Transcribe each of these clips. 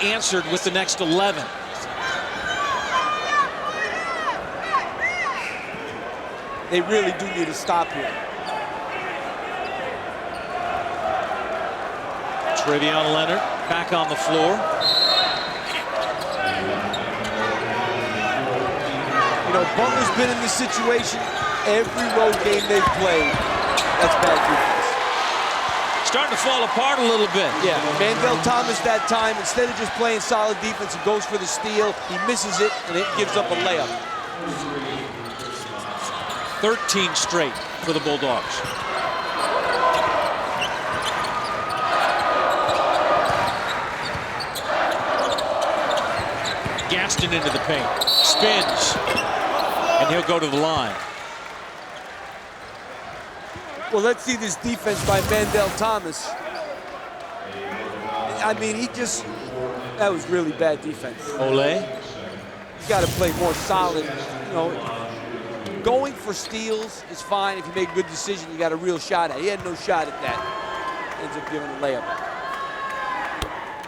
answered with the next 11. They really do need to stop here. Trevion Leonard back on the floor. You know, Butler's been in this situation every road game they've played. That's bad defense. Starting to fall apart a little bit. Yeah, Mandel Thomas that time, instead of just playing solid defense, he goes for the steal, he misses it, and it gives up a layup. 13 straight for the Bulldogs. Gaston into the paint, spins, and he'll go to the line. Well, let's see this defense by Mandel Thomas. I mean, that was really bad defense. Ole. You got to play more solid. You know, going for steals is fine. If you make a good decision, you got a real shot at it. He had no shot at that. Ends up giving a layup.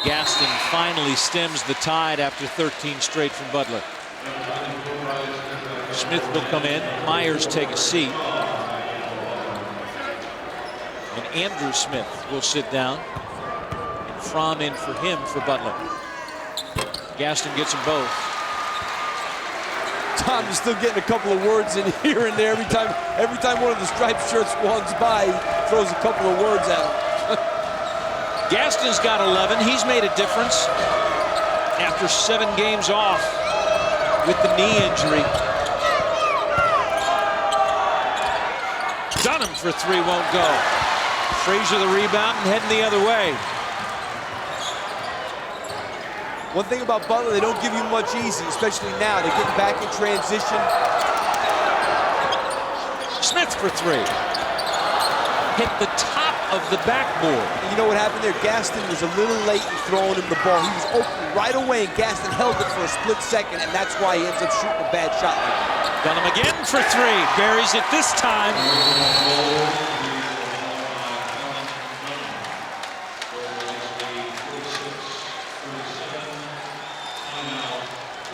Gaston finally stems the tide after 13 straight from Butler. Smith will come in. Myers take a seat. And Andrew Smith will sit down. And Fromm in for him for Butler. Gaston gets them both. Tom is still getting a couple of words in here and there. Every time one of the striped shirts walks by, he throws a couple of words at him. Gaston's got 11. He's made a difference after 7 games off with the knee injury. Dunham for 3 won't go. Frazier the rebound and heading the other way. One thing about Butler, they don't give you much easy, especially now. They're getting back in transition. Smith for 3. Hit the top of the backboard. And you know what happened there? Gaston was a little late in throwing him the ball. He was open right away, and Gaston held it for a split second, and that's why he ends up shooting a bad shot like that. Dunham again for 3. Buries it this time.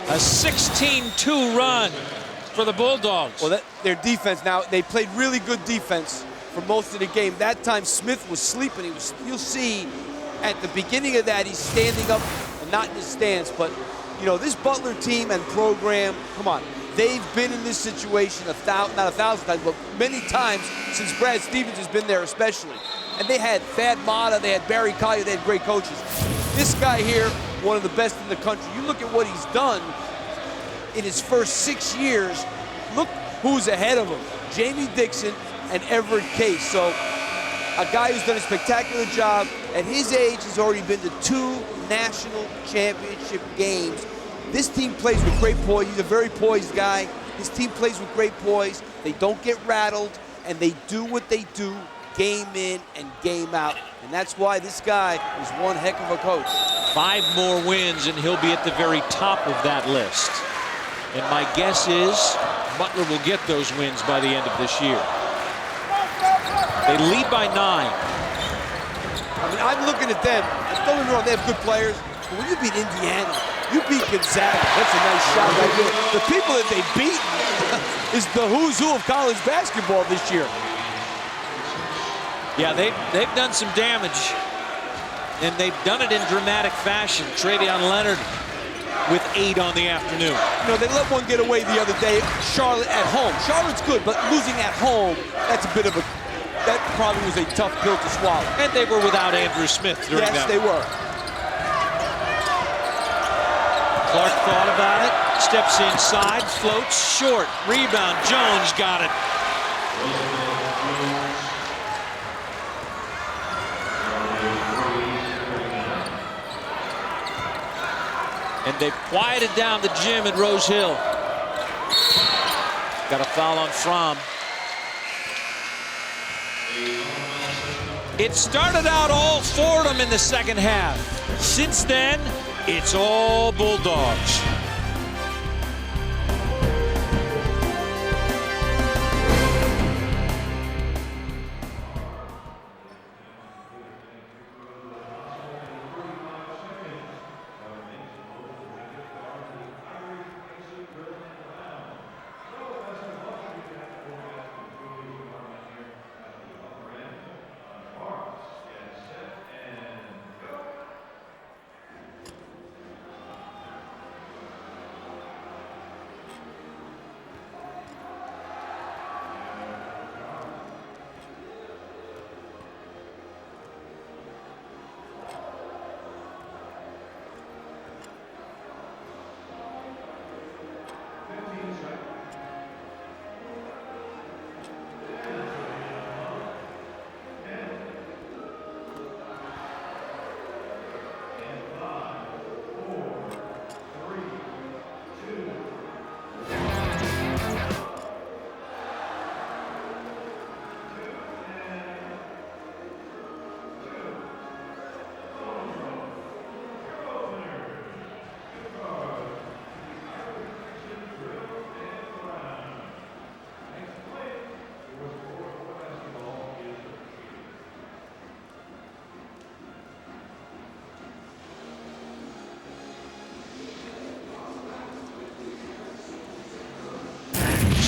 A 16-2 run for the Bulldogs. Well, their defense now, they played really good defense for most of the game. That time Smith was sleeping. You'll see at the beginning of that, he's standing up and not in his stance. But, you know, this Butler team and program, come on, they've been in this situation not 1,000 times, but many times since Brad Stevens has been there especially. And they had Thad Matta, they had Barry Collier, they had great coaches. This guy here, one of the best in the country. You look at what he's done in his first 6 years. Look who's ahead of him. Jamie Dixon and Everett Case. So a guy who's done a spectacular job. At his age, he's already been to 2 national championship games. This team plays with great poise. He's a very poised guy. His team plays with great poise. They don't get rattled, and they do what they do game in and game out. And that's why this guy is one heck of a coach. 5 more wins, and he'll be at the very top of that list. And my guess is Butler will get those wins by the end of this year. They lead by 9. I mean, I'm looking at them. Don't get me wrong, they have good players. But when you beat Indiana, you beat Gonzaga. That's a nice shot right there. The people that they beat is the who's who of college basketball this year. Yeah, they've done some damage, and they've done it in dramatic fashion. Trevion Leonard with 8 on the afternoon. You know, they let one get away the other day. Charlotte at home. Charlotte's good, but losing at home, that probably was a tough pill to swallow. And they were without Andrew Smith during that. Yes, they were. Clark thought about it, steps inside, floats short. Rebound, Jones got it. And they've quieted down the gym at Rose Hill. Got a foul on Fromm. It started out all Fordham in the second half. Since then, it's all Bulldogs.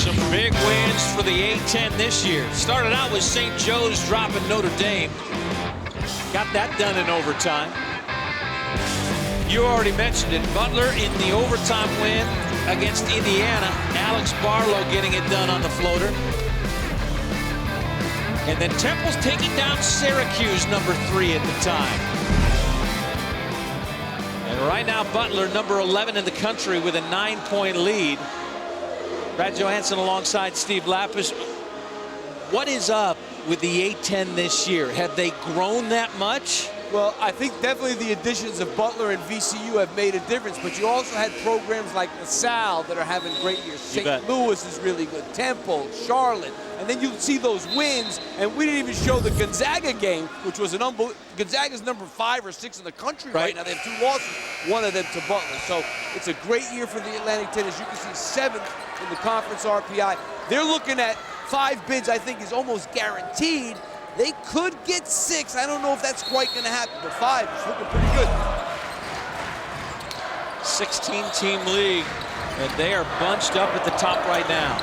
Some big wins for the A-10 this year. Started out with St. Joe's dropping Notre Dame. Got that done in overtime. You already mentioned it. Butler in the overtime win against Indiana. Alex Barlow getting it done on the floater. And then Temple's taking down Syracuse, number 3 at the time. And right now, Butler, number 11 in the country with a 9-point lead. Brad Johansson alongside Steve Lapis. What is up with the A-10 this year? Have they grown that much? Well, I think definitely the additions of Butler and VCU have made a difference, but you also had programs like LaSalle that are having great years. St. Louis is really good, Temple, Charlotte, and then you see those wins, and we didn't even show the Gonzaga game, which was an unbelievable. Gonzaga's number 5 or 6 in the country right now. They have 2 losses, one of them to Butler. So it's a great year for the Atlantic 10. As you can see, 7th in the conference RPI. They're looking at 5 bids, I think, is almost guaranteed. They could get 6. I don't know if that's quite going to happen, but 5 is looking pretty good. 16-team league, and they are bunched up at the top right now.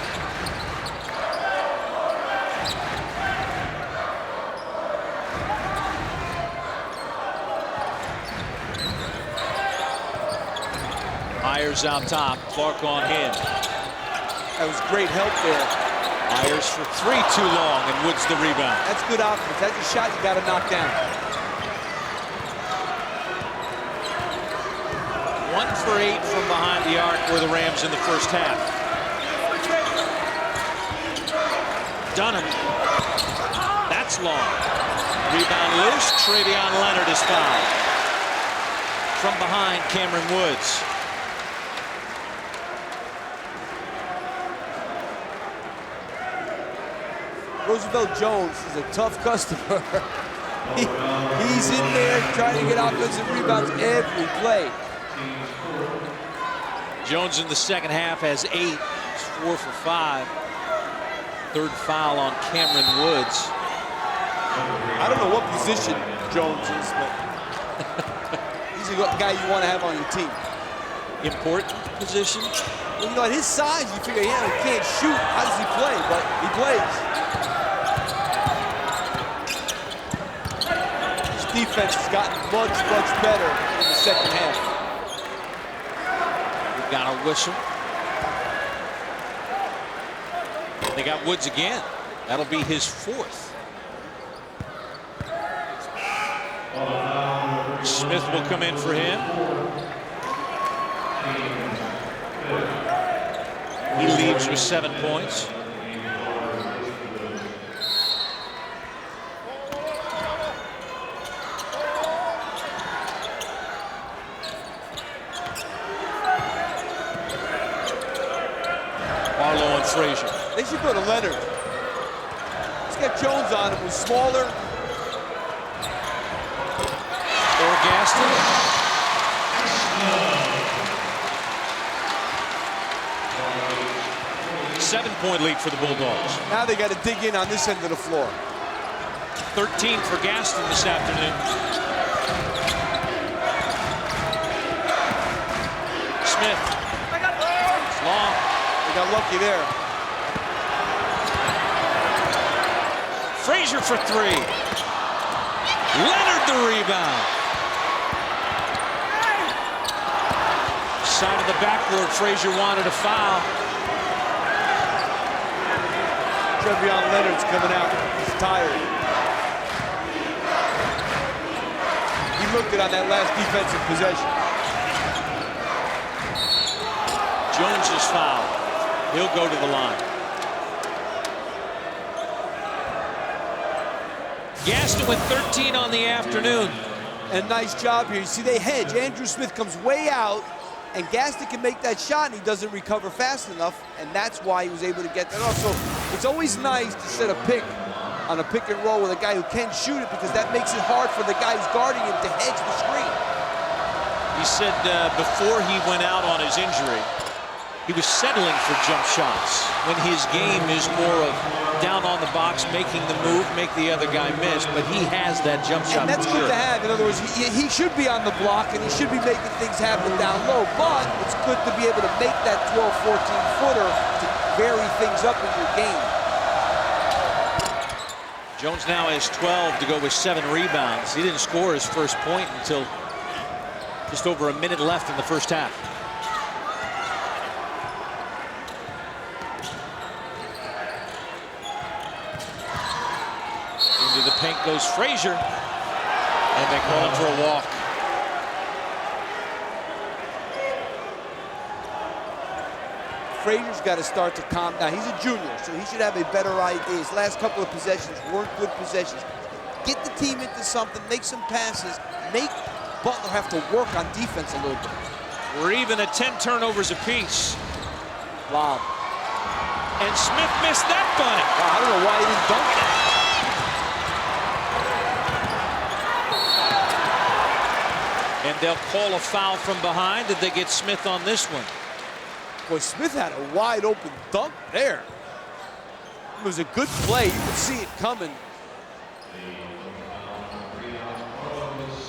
Myers out top, Clark on him. That was great help there. Myers for 3 too long, and Woods the rebound. That's good offense. That's a shot you got to knock down. 1 for 8 from behind the arc were the Rams in the first half. Dunham. That's long. Rebound loose. Travion Leonard is fouled. From behind, Cameron Woods. Roosevelt Jones is a tough customer. He's in there trying to get offensive rebounds every play. Jones in the second half has 8. He's 4 for 5. 3rd foul on Cameron Woods. I don't know what position Jones is, but he's a guy you want to have on your team. Important position. Well, you know, at his size, you figure, yeah, he can't shoot. How does he play? But he plays. Defense has gotten much, much better in the second half. We've got a whistle. They got Woods again. That'll be his 4th. Smith will come in for him. He leaves with 7 points. Frazier. They should go to Leonard. Let's get Jones on him, who's smaller. Or Gaston. Seven-point lead for the Bulldogs. Now they got to dig in on this end of the floor. 13 for Gaston this afternoon. Smith. It's long. Got lucky there. Frazier for 3. Leonard the rebound. Side of the backboard, Frazier wanted a foul. Travion Leonard's coming out. He's tired. He looked it on that last defensive possession. Jones is fouled. He'll go to the line. Gaston with 13 on the afternoon. And nice job here. You see, they hedge. Andrew Smith comes way out, and Gaston can make that shot, and he doesn't recover fast enough, and that's why he was able to get that off. So it's always nice to set a pick on a pick and roll with a guy who can shoot it, because that makes it hard for the guy who's guarding him to hedge the screen. He said before he went out on his injury, he was settling for jump shots when his game is more of down on the box, making the move, make the other guy miss, but he has that jump shot. And that's good to have. In other words, he should be on the block, and he should be making things happen down low, but it's good to be able to make that 12, 14-footer to vary things up in your game. Jones now has 12 to go with 7 rebounds. He didn't score his first point until just over a minute left in the first half. Into the paint goes Frazier, and they call him for a walk. Frazier's got to start to calm down. He's a junior, so he should have a better idea. His last couple of possessions weren't good possessions. Get the team into something, make some passes, make Butler have to work on defense a little bit. We're even at 10 turnovers apiece. Wow. And Smith missed that bunny. Wow, I don't know why he didn't dunk it. And they'll call a foul from behind. Did they get Smith on this one? Boy, Smith had a wide open dunk there. It was a good play. You could see it coming.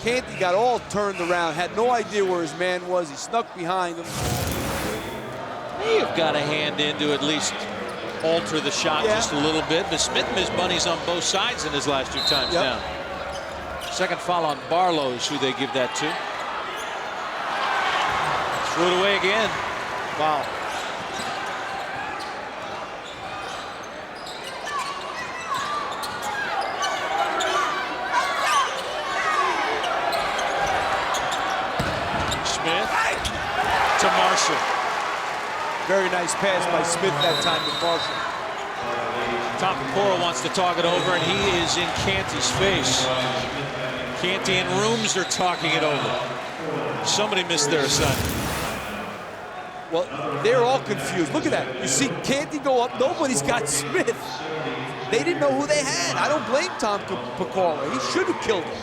Canty got all turned around, had no idea where his man was. He snuck behind him. You've got a hand in to at least alter the shot just a little bit. But Smith missed bunnies on both sides in his last 2 times down. Second foul on Barlow is who they give that to. Threw it away again. Wow. Smith to Marshall. Very nice pass by Smith that time to Marshall. Tapakora wants to talk it over, and he is in Canty's face. Canty and Rooms are talking it over. Somebody missed their assignment. Well, they're all confused. Look at that. You see Canty go up. Nobody's got Smith. They didn't know who they had. I don't blame Tom Pacora. He should have killed him.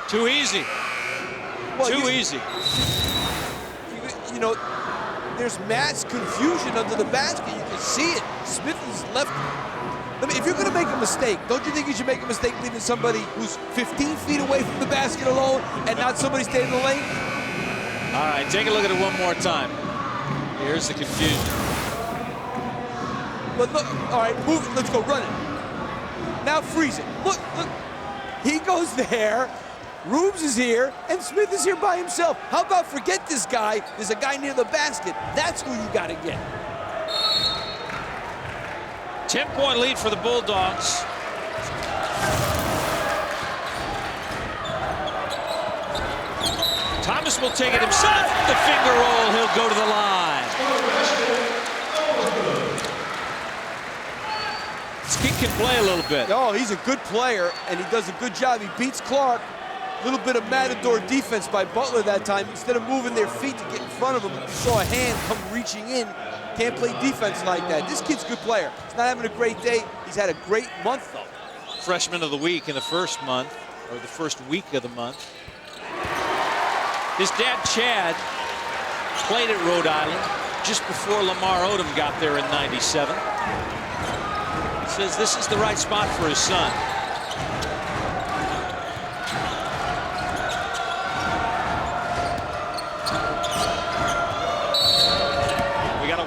Too easy. Well, Too easy. You know, there's mass confusion under the basket. You can see it. Smith is left. I mean, if you're going to make a mistake, don't you think you should make a mistake leaving somebody who's 15 feet away from the basket alone and not somebody staying in the lane? All right, take a look at it one more time. Here's the confusion. But look, all right, move it. Let's go, run it. Now freeze it. Look. He goes there. Rubes is here, and Smith is here by himself. How about forget this guy? There's a guy near the basket. That's who you got to get. 10-point lead for the Bulldogs. Thomas will take it himself. The finger roll. He'll go to the line. This kid can play a little bit. Oh, he's a good player, and he does a good job. He beats Clark. A little bit of matador defense by Butler that time. Instead of moving their feet to get in front of him, you saw a hand come reaching in. Can't play defense like that. This kid's a good player. He's not having a great day. He's had a great month, though. Freshman of the week in the first month, or the first week of the month. His dad, Chad, played at Rhode Island just before Lamar Odom got there in '97. He says this is the right spot for his son.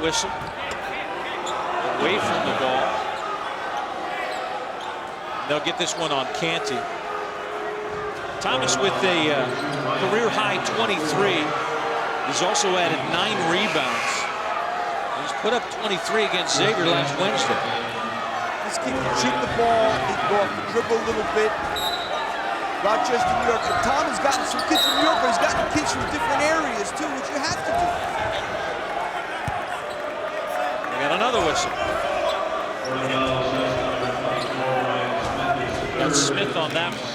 Whistle away from the ball. They'll get this one on Canty. Thomas with a career high 23. He's also added 9 rebounds. He's put up 23 against Xavier last Wednesday. This kid can shoot the ball. He can go off the dribble a little bit. Rochester, New York. And Tom has gotten some kids from New York, but he's gotten kids from different areas too, which you have to do. Got another whistle. Got Smith on that one.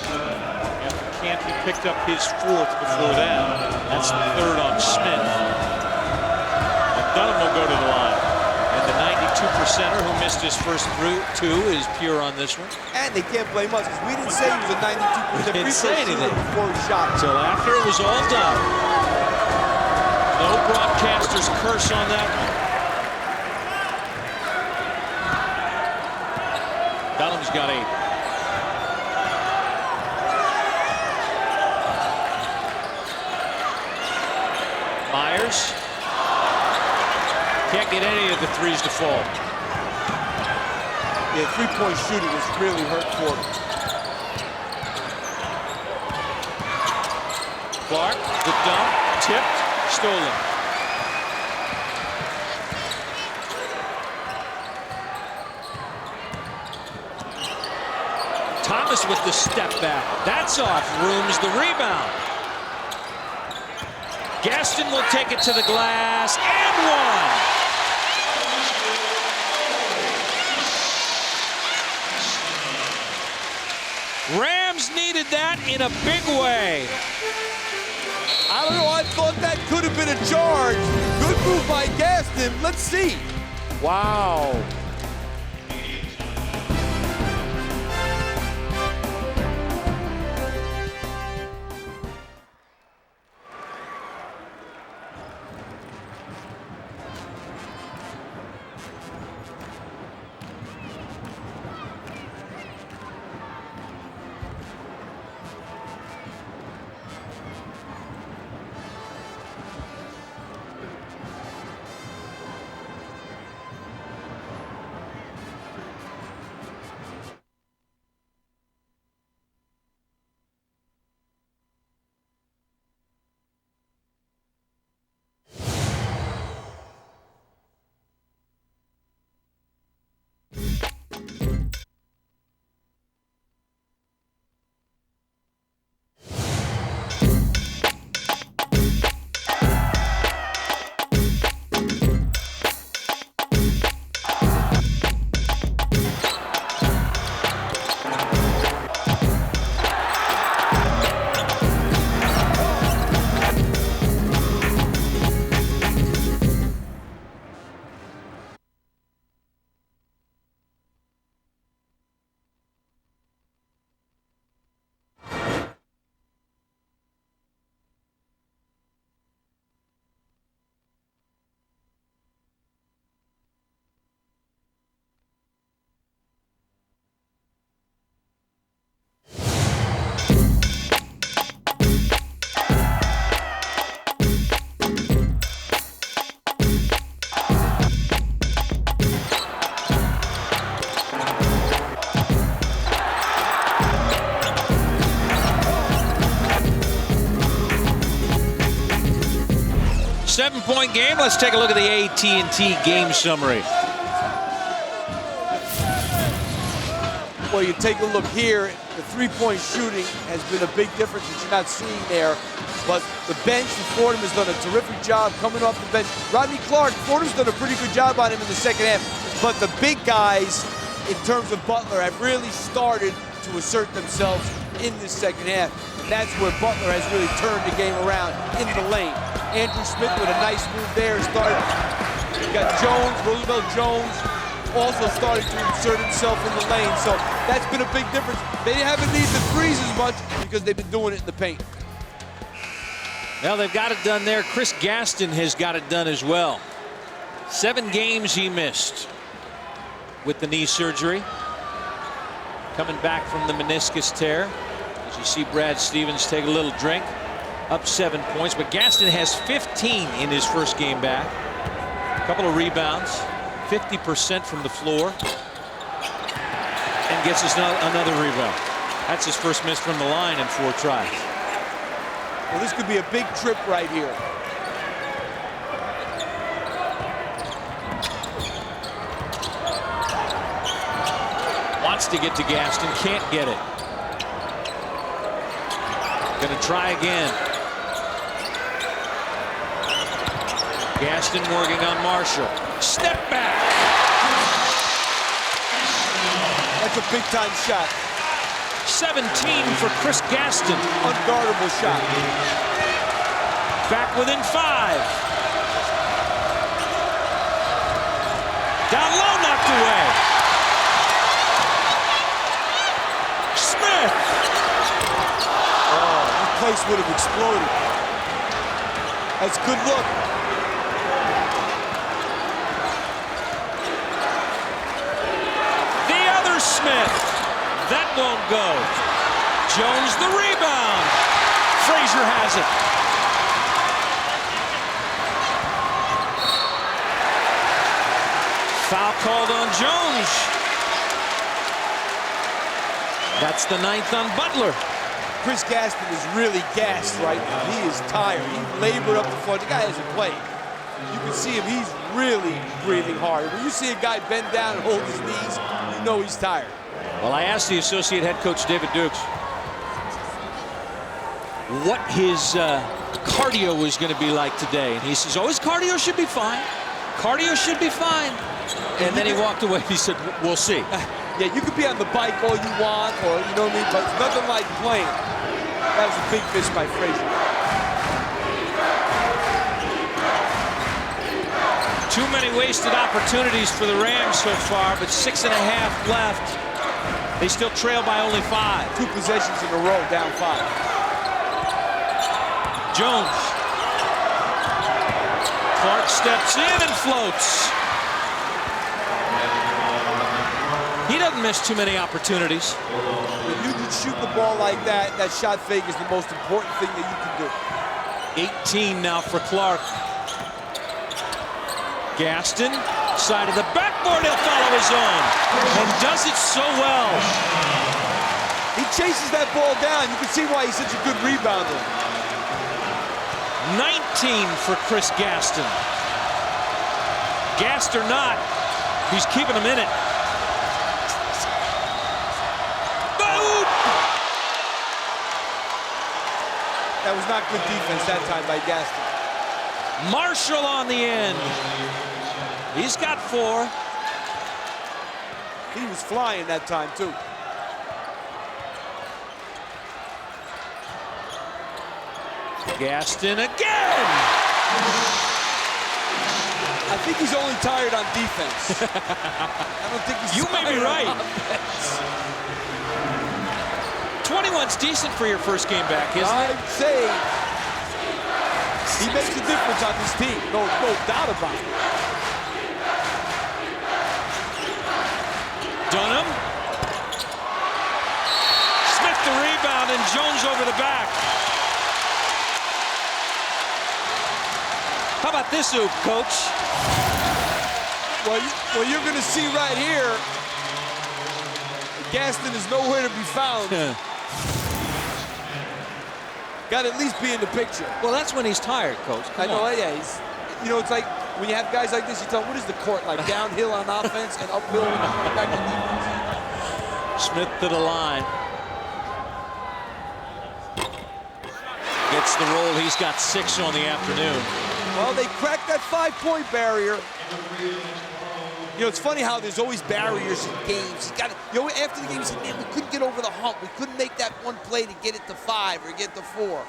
After Canty picked up his 4th before that. That's the 3rd on Smith. And Dunham will go to the line. And the 92%er who missed his first 2 is pure on this one. And they can't blame us, because we didn't say he was a 92% Didn't say anything before he shot. Until after it was all done. No broadcaster's curse on that one. Dunham's got 8. Myers can't get any of the threes to fall. Yeah, three-point shooting was really hurt for him. Clark, the dunk, tipped, stolen. Thomas with the step back. That's off Rooms, the rebound. Gaston will take it to the glass and one. Rams needed that in a big way. I don't know, I thought that could have been a charge. Good move by Gaston. Let's see. Wow. Seven-point game. Let's take a look at the AT&T game summary. Well, you take a look here, the three-point shooting has been a big difference that you're not seeing there. But the bench for Fordham has done a terrific job coming off the bench. Rodney Clark, Fordham's done a pretty good job on him in the second half. But the big guys, in terms of Butler, have really started to assert themselves in this second half. And that's where Butler has really turned the game around in the lane. Andrew Smith with a nice move there. You got Jones, Roosevelt Jones, also starting to insert himself in the lane. So that's been a big difference. They haven't needed the threes as much because they've been doing it in the paint. Well, they've got it done there. Chris Gaston has got it done as well. 7 games he missed with the knee surgery. Coming back from the meniscus tear. As you see Brad Stevens take a little drink. Up 7 points, but Gaston has 15 in his first game back. A couple of rebounds, 50% from the floor, and gets us another rebound. That's his first miss from the line in 4 tries. Well, this could be a big trip right here. Wants to get to Gaston, can't get it. Gonna try again. Gaston working on Marshall. Step back. That's a big-time shot. 17 for Chris Gaston. Unguardable shot. Back within 5. Down low, knocked away. Smith. Oh, this place would have exploded. That's a good look. Smith. That won't go. Jones the rebound. Frazier has it. called on Jones. That's the 9th on Butler. Chris Gaston is really gassed right now. He is tired. He labored up the floor. The guy hasn't played. You can see him. He's really breathing hard. When you see a guy bend down and hold his knees, you know he's tired. Well, I asked the associate head coach, David Dukes, what his cardio was going to be like today. And he says, oh, his cardio should be fine. Cardio should be fine. And then he walked away. He said, we'll see. Yeah, you could be on the bike all you want, or you know what I mean, but it's nothing like playing. That was a big miss by Frazier. Too many wasted opportunities for the Rams so far, but 6.5 left. They still trail by only 5. 2 possessions in a row, down 5. Jones. Clark steps in and floats. He doesn't miss too many opportunities. When you can shoot the ball like that, that shot fake is the most important thing that you can do. 18 now for Clark. Gaston, side of the backboard, he'll follow his own. And does it so well. He chases that ball down. You can see why he's such a good rebounder. 19 for Chris Gaston. Gassed or not, he's keeping him in it. Boom! That was not good defense that time by Gaston. Marshall on the end. He's got 4. He was flying that time, too. Gaston again. I think he's only tired on defense. I don't think he's You may be right. 21's decent for your first game back, isn't it? I'd say he makes a difference on this team. No doubt about it. Dunham. Smith the rebound and Jones over the back. How about this oop, coach? Well, you're going to see right here, Gaston is nowhere to be found. Got to at least be in the picture. Well, that's when he's tired, coach. I know, yeah. It's like when you have guys like this, you tell them, what is the court like? Downhill on offense and uphill back on defense. Smith to the line. Gets the roll. He's got 6 on the afternoon. Well, they cracked that 5-point barrier. You know, it's funny how there's always barriers in games. After the game, you say, man, we couldn't get over the hump. We couldn't make that one play to get it to 5 or get to 4.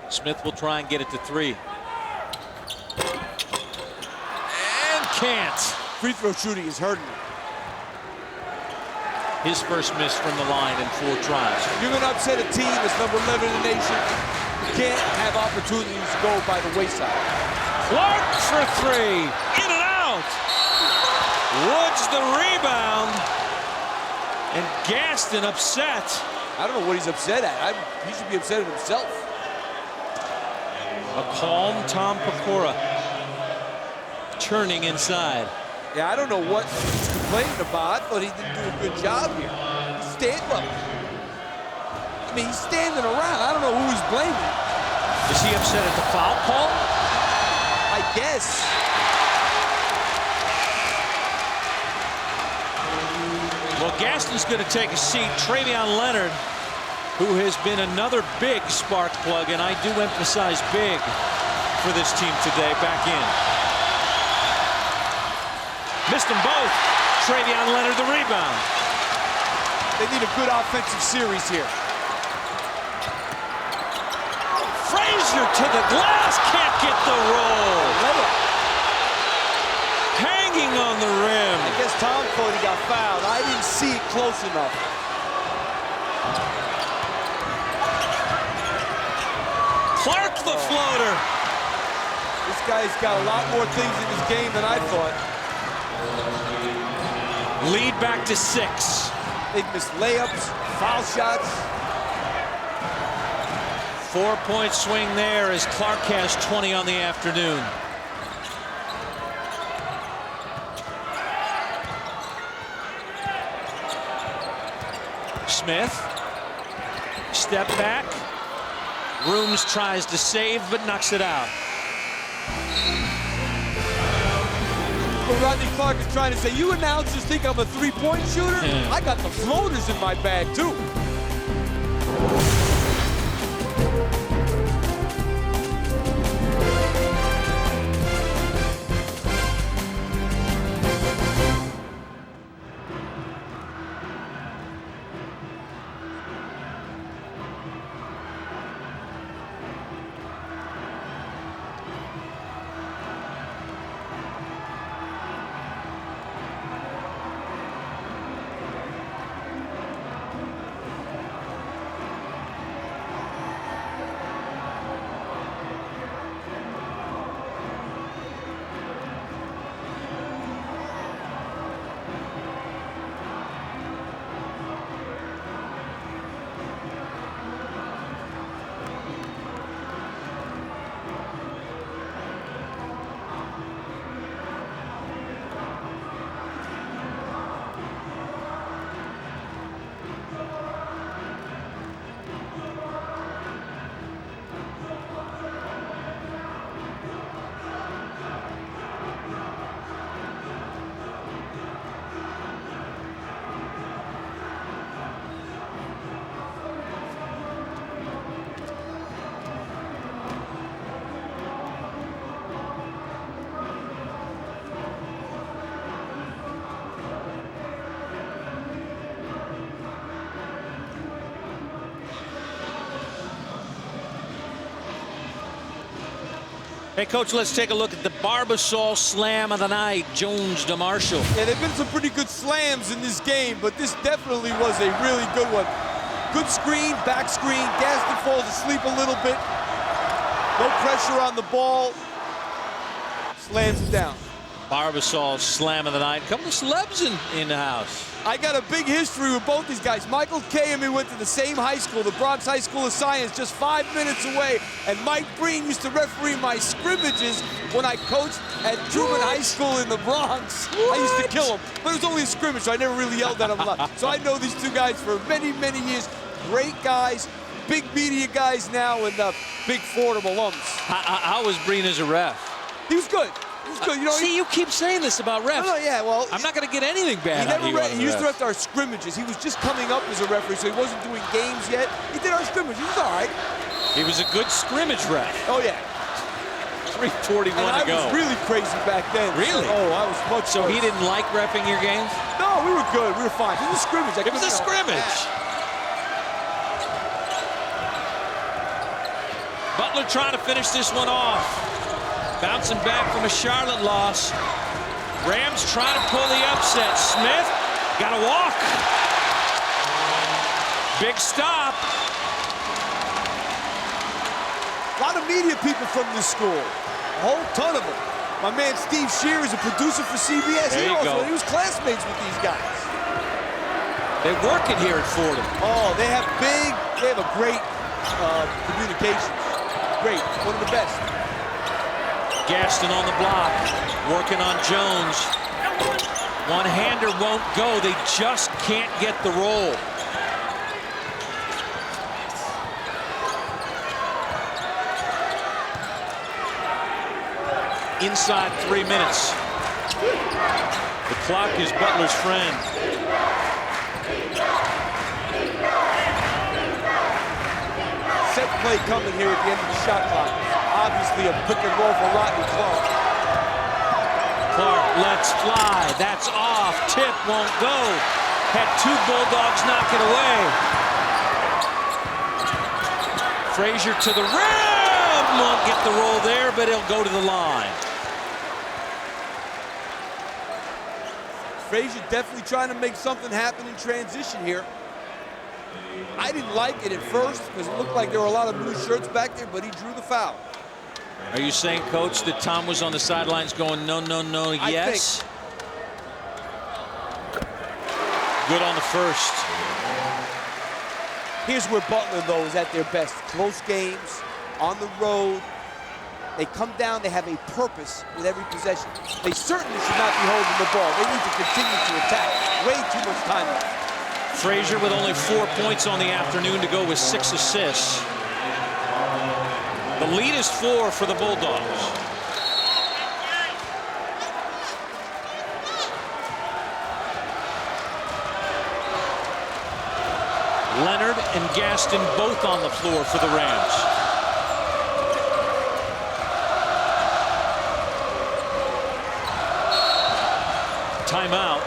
Smith will try and get it to 3. And can't. Free throw shooting is hurting him. His first miss from the line in 4 tries. You're going to upset a team that's number 11 in the nation. You can't have opportunities to go by the wayside. Clark for 3. In and out. Woods the rebound. And Gaston upset. I don't know what he's upset at. He should be upset at himself. A calm Tom Pecora turning inside. Yeah, I don't know what he's complaining about. I thought he didn't do a good job here. He's standing around. I don't know who he's blaming. Is he upset at the foul call? I guess. Well, Gaston's going to take a seat. Travion Leonard, who has been another big spark plug, and I do emphasize big for this team today, back in. Missed them both. Travion Leonard the rebound. They need a good offensive series here. Frazier to the glass, can't get the roll. Hanging on the rim. I guess Tom thought he got fouled. I didn't see it close enough. Clark the floater. This guy's got a lot more things in his game than I thought. Lead back to 6. They've missed layups, foul shots. 4-point swing there as Clark has 20 on the afternoon. Smith. Step back. Rooms tries to save, but knocks it out. What Rodney Clark is trying to say, you announcers think I'm a three-point shooter? I got the floaters in my bag, too. Hey, Coach, let's take a look at the Barbasol slam of the night. Jones to Marshall. Yeah, there have been some pretty good slams in this game, but this definitely was a really good one. Good screen, back screen. Gaston falls asleep a little bit. No pressure on the ball. Slams it down. Barbasol slam of the night. Couple of celebs in the house. I got a big history with both these guys. Michael Kay and me went to the same high school, the Bronx High School of Science, just 5 minutes away. And Mike Breen used to referee my scrimmages when I coached at Truman High School in the Bronx. I used to kill him, but it was only a scrimmage, so I never really yelled at him a lot. So I know these two guys for many, many years. Great guys, big media guys now, and big Fordham alums. How was Breen as a ref? He was good. He was good. You know, see, you keep saying this about refs. No, yeah, well, I'm not going to get anything bad. He used to ref our scrimmages. He was just coming up as a referee, so he wasn't doing games yet. He did our scrimmage. He was all right. He was a good scrimmage ref. Oh, yeah. 3:41 to go. I was really crazy back then. Really? So, I was much So he didn't like reffing your games? No, we were good. We were fine. It was a scrimmage. It was a scrimmage. Butler trying to finish this one off. Bouncing back from a Charlotte loss. Rams trying to pull the upset. Smith got to walk. Big stop. A lot of media people from this school. A whole ton of them. My man Steve Shear is a producer for CBS. He was classmates with these guys. They work it here at Fordham. Oh, they have a great communications. Great, one of the best. Gaston on the block, working on Jones. One-hander won't go. They just can't get the roll. Inside 3 minutes. The clock is Butler's friend. Set play coming here at the end of the shot clock. Obviously a pick and roll for Rodney Clark. Clark lets fly. That's off. Tip won't go. Had two Bulldogs knock it away. Frazier to the rim. Won't get the roll there, but he'll go to the line. Frazier definitely trying to make something happen in transition here. I didn't like it at first because it looked like there were a lot of blue shirts back there, but he drew the foul. Are you saying, Coach, that Tom was on the sidelines going, no, no, no, yes? Good on the first. Here's where Butler, though, is at their best. Close games, on the road. They come down, they have a purpose with every possession. They certainly should not be holding the ball. They need to continue to attack. Way too much time left. Frazier with only 4 points on the afternoon to go with 6 assists. The lead is 4 for the Bulldogs. Leonard and Gaston both on the floor for the Rams. Timeout,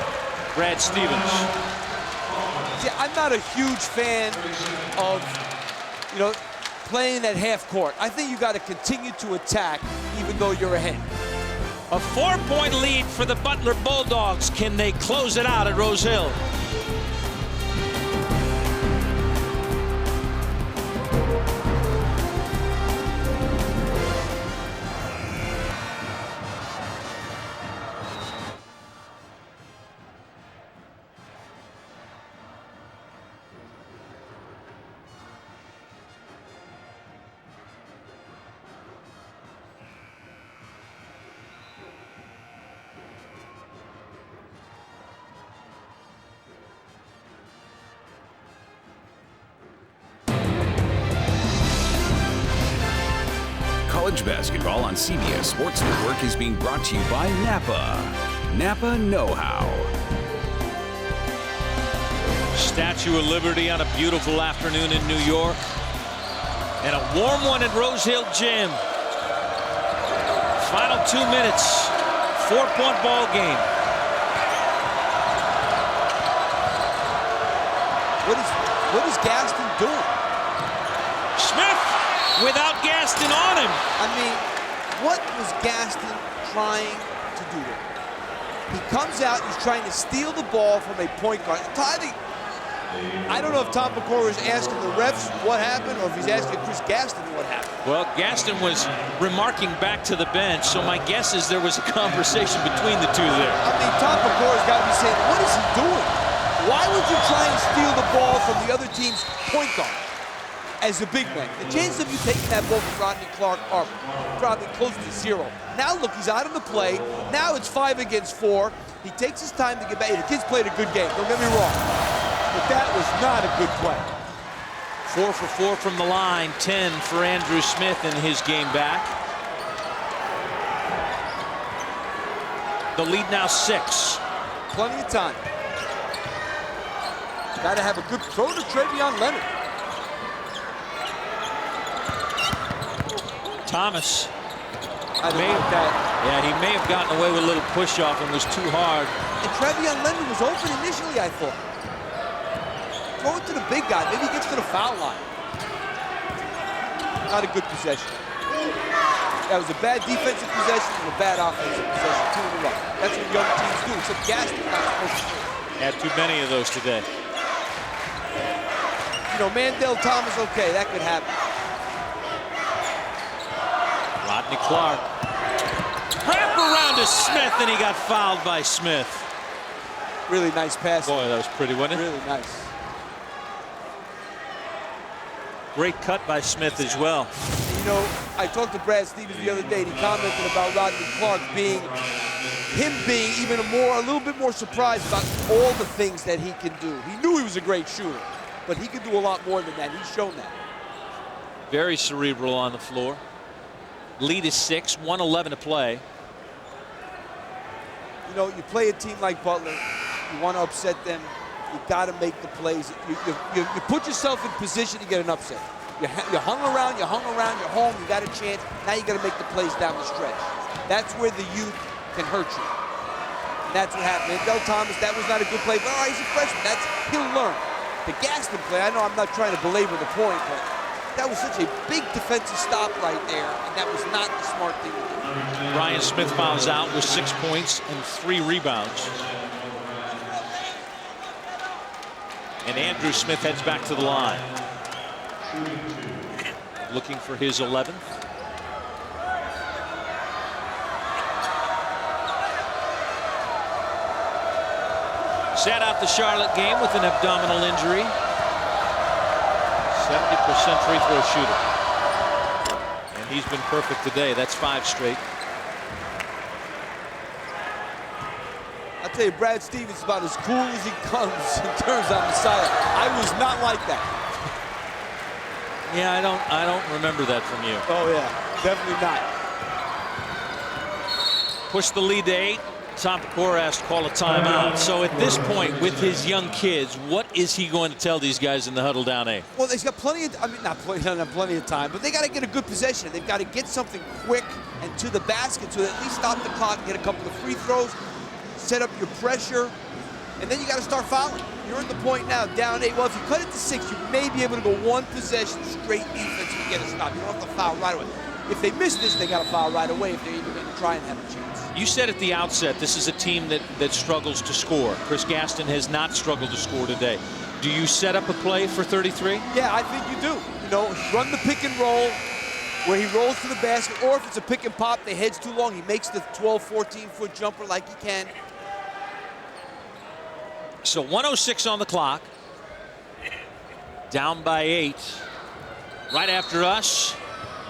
Brad Stevens. See, I'm not a huge fan of, playing at half court. I think you got to continue to attack even though you're ahead. A 4-point lead for the Butler Bulldogs. Can they close it out at Rose Hill? College basketball on CBS Sports Network is being brought to you by Napa. Napa Know-How. Statue of Liberty on a beautiful afternoon in New York. And a warm one at Rose Hill Gym. Final 2 minutes. 4-point ball game. What is Gaston doing? Smith without Gaston on him. I mean, what was Gaston trying to do there? He comes out, he's trying to steal the ball from a point guard. I don't know if Tom McCord is asking the refs what happened or if he's asking Chris Gaston what happened. Well, Gaston was remarking back to the bench, so my guess is there was a conversation between the two there. I mean, Tom McCord has got to be saying, what is he doing? Why would you try and steal the ball from the other team's point guard as a big man? The chances of you taking that ball from Rodney Clark are probably close to 0. Now, look, he's out of the play. Now it's 5 against 4. He takes his time to get back. The kid's played a good game, don't get me wrong. But that was not a good play. 4 for 4 from the line, 10 for Andrew Smith in his game back. The lead now 6. Plenty of time. Got to have a good throw to Travion Leonard. Thomas. I don't like that. Yeah, he may have gotten away with a little push off and was too hard. And Travion Leonard was open initially, I thought. Throw it to the big guy. Maybe he gets to the foul line. Not a good possession. That was a bad defensive possession and a bad offensive possession. 2 in a row. That's what young teams do, except Gaston's not supposed to do. Had too many of those today. Mandel Thomas, okay, that could happen. Rodney Clark. Wrap around to Smith, and he got fouled by Smith. Really nice pass. Boy, that was pretty, wasn't it? Really nice. Great cut by Smith as well. I talked to Brad Stevens the other day, and he commented about Rodney Clark being even a little bit more surprised about all the things that he can do. He knew he was a great shooter, but he could do a lot more than that. He's shown that. Very cerebral on the floor. Lead is 6, 1:11 to play. You play a team like Butler, you want to upset them, you got to make the plays. You put yourself in position to get an upset. You hung around, you're home, you got a chance. Now you got to make the plays down the stretch. That's where the youth can hurt you. That's what happened. Mandel Thomas, that was not a good play, but all right, he's a freshman. He'll learn. The Gaston play, I know I'm not trying to belabor the point, but that was such a big defensive stop right there, and that was not the smart thing to do. Ryan Smith fouls out with 6 points and 3 rebounds. And Andrew Smith heads back to the line. Looking for his 11th. Sat out the Charlotte game with an abdominal injury. 70% free throw shooter. And he's been perfect today. That's 5 straight. I'll tell you, Brad Stevens is about as cool as he comes in terms on the side. I was not like that. Yeah, I don't remember that from you. Oh yeah, definitely not. Push the lead to 8. Topicor has to call a timeout. So at this point, with his young kids, what is he going to tell these guys in the huddle down 8? Well, they've got plenty of, not plenty of time, but they got to get a good possession. They've got to get something quick and to the basket to at least stop the clock, get a couple of free throws, set up your pressure, and then you got to start fouling. You're at the point now, down 8. Well, if you cut it to 6, you may be able to go one possession straight defense and get a stop. You don't have to foul right away. If they miss this, they got to foul right away if they're even going to try and have a chance. You said at the outset, this is a team that struggles to score. Chris Gaston has not struggled to score today. Do you set up a play for 33? Yeah, I think you do. You know, run the pick and roll where he rolls to the basket, or if it's a pick and pop, they hedge too long. He makes the 12, 14-foot jumper like he can. So 1:06 on the clock. Down by 8. Right after us,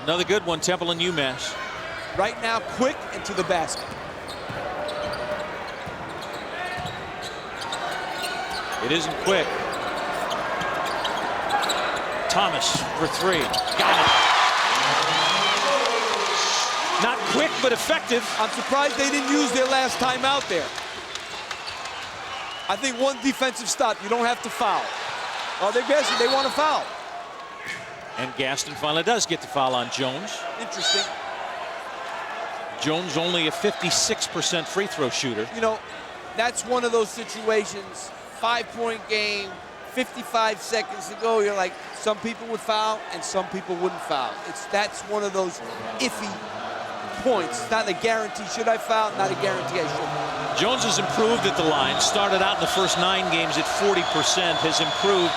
another good one, Temple and UMass. Right now, quick and to the basket. It isn't quick. Thomas for 3. Got it. Not quick, but effective. I'm surprised they didn't use their last time out there. I think one defensive stop, you don't have to foul. Oh, they're guessing they want to foul. And Gaston finally does get the foul on Jones. Interesting. Jones only a 56% free throw shooter. You know, that's one of those situations, 5-point game, 55 seconds to go. You're like, some people would foul and some people wouldn't foul. That's one of those iffy points. It's not a guarantee, should I foul? Not a guarantee I should. Jones has improved at the line. Started out in the first 9 games at 40%, has improved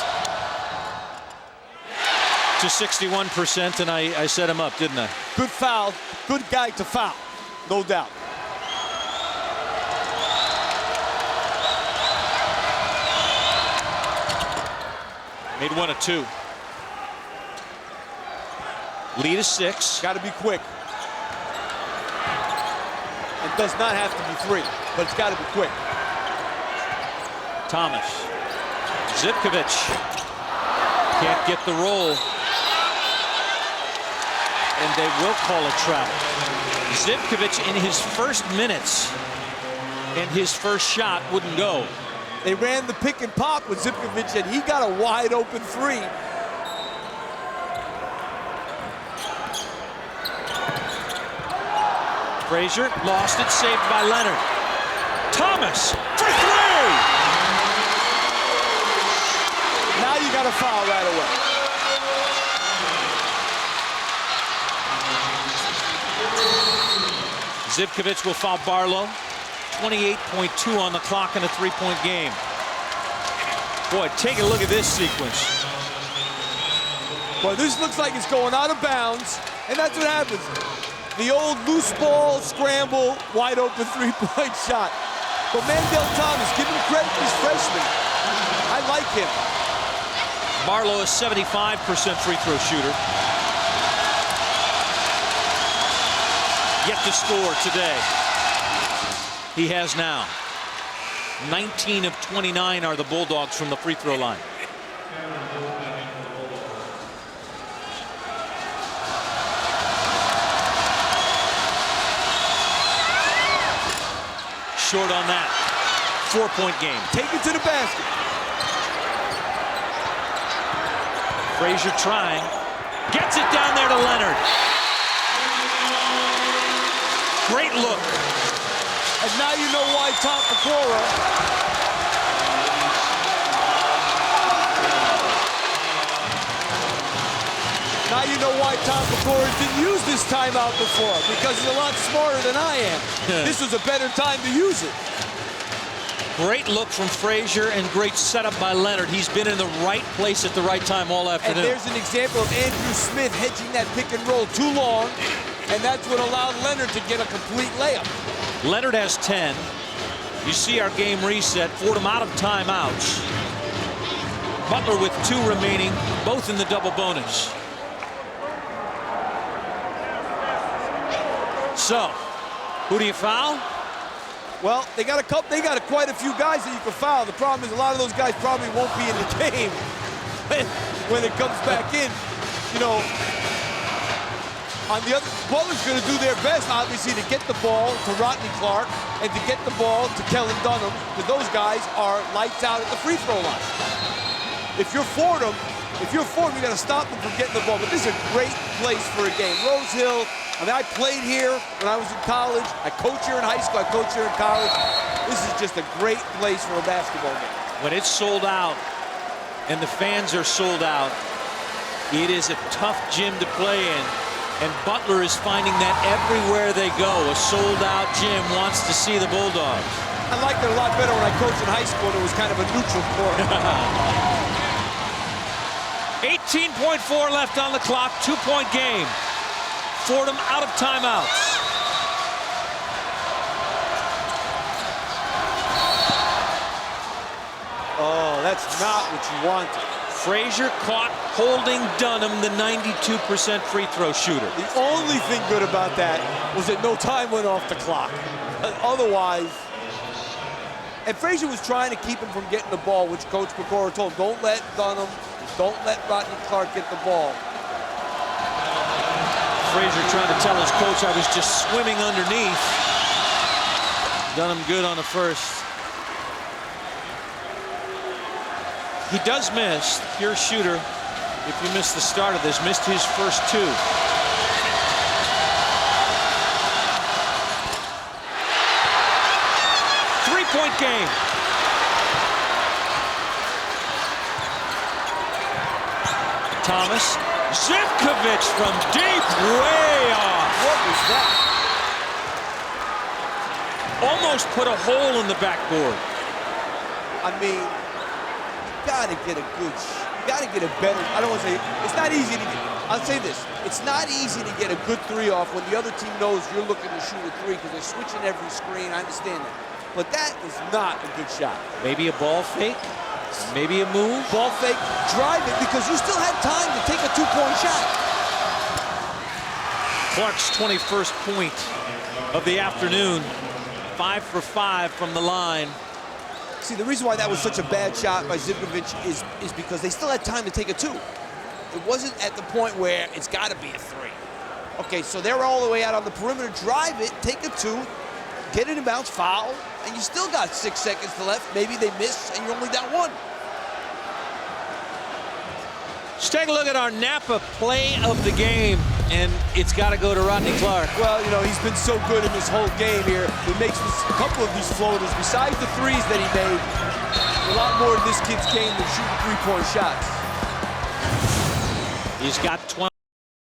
to 61%, and I set him up, didn't I? Good foul, good guy to foul, no doubt. Made 1 of 2. Lead is 6. Got to be quick. It does not have to be 3, but it's got to be quick. Thomas. Zivkovic. Can't get the roll. And they will call a travel. Zivkovic in his first minutes and his first shot wouldn't go. They ran the pick and pop with Zivkovic, and he got a wide open 3. Frazier lost it, saved by Leonard. Thomas for 3! Now you got to foul right away. Zivkovic will foul Barlow. 28.2 on the clock in a 3-point game. Boy, take a look at this sequence. Boy, this looks like it's going out of bounds, and that's what happens. The old loose ball, scramble, wide open 3-point shot. But Mandel Thomas, give him credit, he's freshman. I like him. Barlow is 75% free throw shooter. Yet to score today. He has now. 19 of 29 are the Bulldogs from the free throw line. Short on that. 4-point game. Take it to the basket. Frazier trying. Gets it down there to Leonard. Great look. And now you know why Tom Pecora didn't use this timeout before, because he's a lot smarter than I am. This was a better time to use it. Great look from Frazier and great setup by Leonard. He's been in the right place at the right time all afternoon. And there's an example of Andrew Smith hedging that pick and roll too long, and that's what allowed Leonard to get a complete layup. Leonard has 10. You see our game reset. Fordham out of timeouts. Butler with 2 remaining, both in the double bonus. So, who do you foul? Well, they got quite a few guys that you can foul. The problem is a lot of those guys probably won't be in the game when it comes back in. You know, on the other, Butler's going to do their best, obviously, to get the ball to Rodney Clark and to get the ball to Kellen Dunham, because those guys are lights out at the free throw line. If you're Fordham, you got to stop them from getting the ball. But this is a great place for a game. Rose Hill. I mean, I played here when I was in college. I coach here in high school. I coach here in college. This is just a great place for a basketball game. When it's sold out and the fans are sold out, it is a tough gym to play in. And Butler is finding that everywhere they go. A sold-out gym wants to see the Bulldogs. I liked it a lot better when I coached in high school. It was kind of a neutral court. 18.4 left on the clock. 2-point game. Fordham out of timeouts. Oh, that's not what you wanted. Frazier caught holding Dunham, the 92% free throw shooter. The only thing good about that was that no time went off the clock. Otherwise, and Frazier was trying to keep him from getting the ball, which Coach Pecora told him, don't let Dunham, don't let Rodney Clark get the ball. Frazier trying to tell his coach, I was just swimming underneath. Dunham good on the first. He does miss. Pure shooter, if you missed the start of this, missed his first two. Three-point game. Thomas. Zivkovic from deep, way off. What was that? Almost put a hole in the backboard. I mean, gotta get a good, gotta get a better, I don't want to say, it's not easy to get, I'll say this, it's not easy to get a good three off when the other team knows you're looking to shoot a three because they're switching every screen, I understand that. But that was not a good shot. Maybe a ball fake, maybe a move. Ball fake, drive it because you still had time to take a two-point shot. Clark's 21st point of the afternoon, 5 for 5 from the line. See, the reason why that was such a bad shot by Zivkovic is because they still had time to take a two. It wasn't at the point where it's got to be a three. Okay, so they're all the way out on the perimeter. Drive it, take a two, get it in bounce, foul, and you still got 6 seconds to left. Maybe they miss, and you're only down one. Let's take a look at our Napa play of the game, and it's got to go to Rodney Clark. Well, you know, he's been so good in this whole game here. He makes a couple of these floaters. Besides the threes that he made, a lot more of this kid's game than shooting three-point shots. He's got 12.